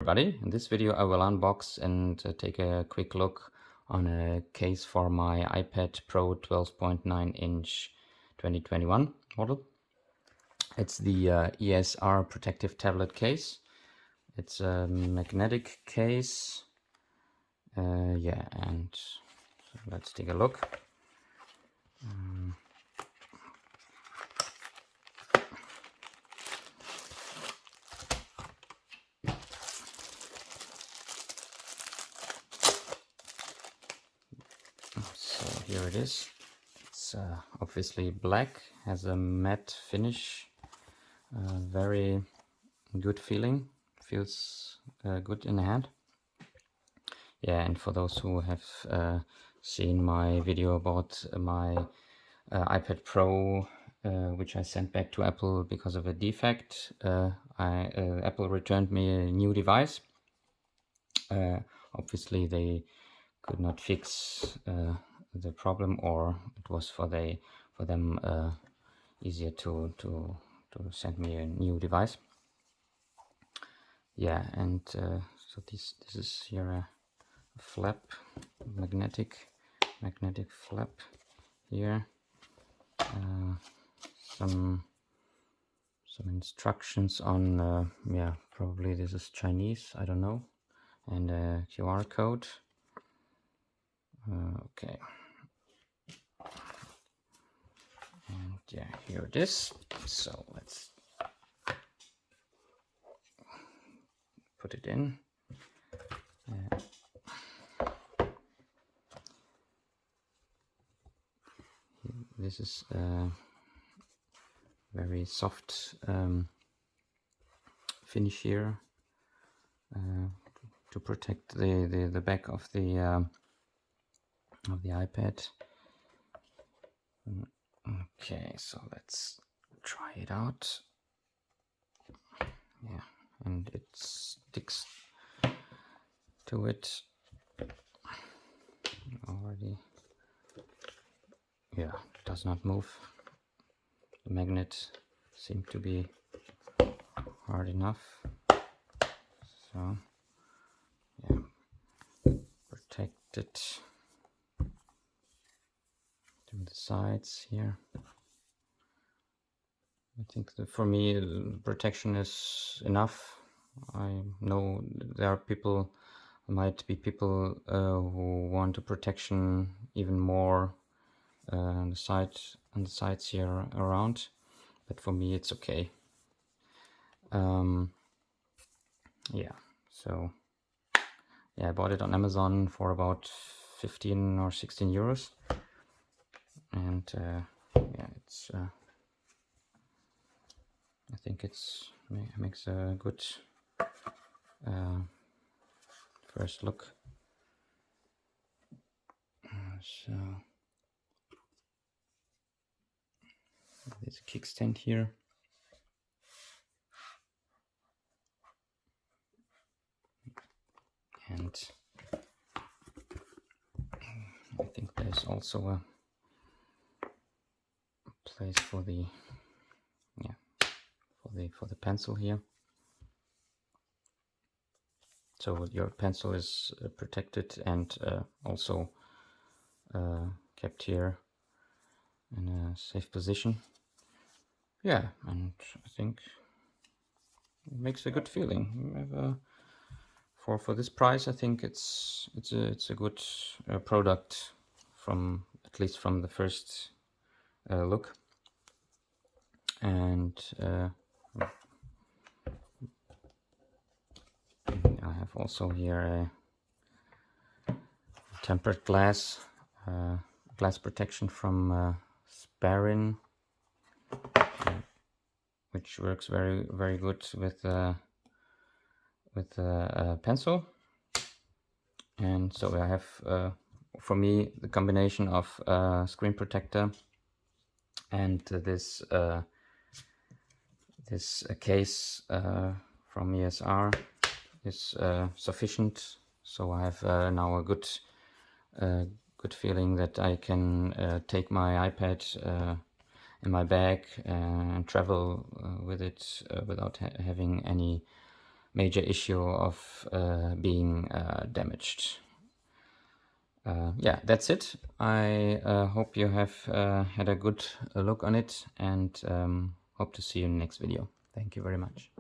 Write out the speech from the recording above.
everybody. In this video I will unbox and take a quick look on a case for my iPad Pro 12.9 inch 2021 model. It's the ESR Protective tablet case. It's a magnetic case. Yeah, and so let's take a look. So here it is. It's obviously black, has a matte finish, very good feeling, feels good in the hand. Yeah, and for those who have seen my video about my iPad Pro, which I sent back to Apple because of a defect, Apple returned me a new device. Obviously they could not fix the problem, or it was for them easier to send me a new device. Yeah, and so this is here a flap, magnetic flap here. Some instructions on yeah, probably this is Chinese, I don't know, and a QR code. Okay, and yeah, here it is. So let's put it in. This is very soft finish here to protect the back of the iPad. Okay, so let's try it out. Yeah, and it sticks to it already. Yeah, it does not move. The magnet seemed to be hard enough. So yeah, protected to the sides here. I think that for me protection is enough. I know there are might be people who want a protection even more on the sides here around, but for me it's okay. Yeah, so yeah, I bought it on Amazon for about 15 or 16 euros, and yeah, it's I think it makes a good first look. So there's a kickstand here. And I think there's also a place for the for the pencil here. So your pencil is protected and also kept here in a safe position. Yeah, and I think it makes a good feeling. For this price, I think it's a good product, from at least from the first look. And I have also here a tempered glass protection from Sparin, which works very good with a pencil. And so I have for me the combination of screen protector and this case from ESR is sufficient. So I have now a good feeling that I can take my iPad in my bag and travel with it without having any major issue of being damaged. Yeah, that's it. I hope you have had a good look on it, and hope to see you in the next video. Thank you very much.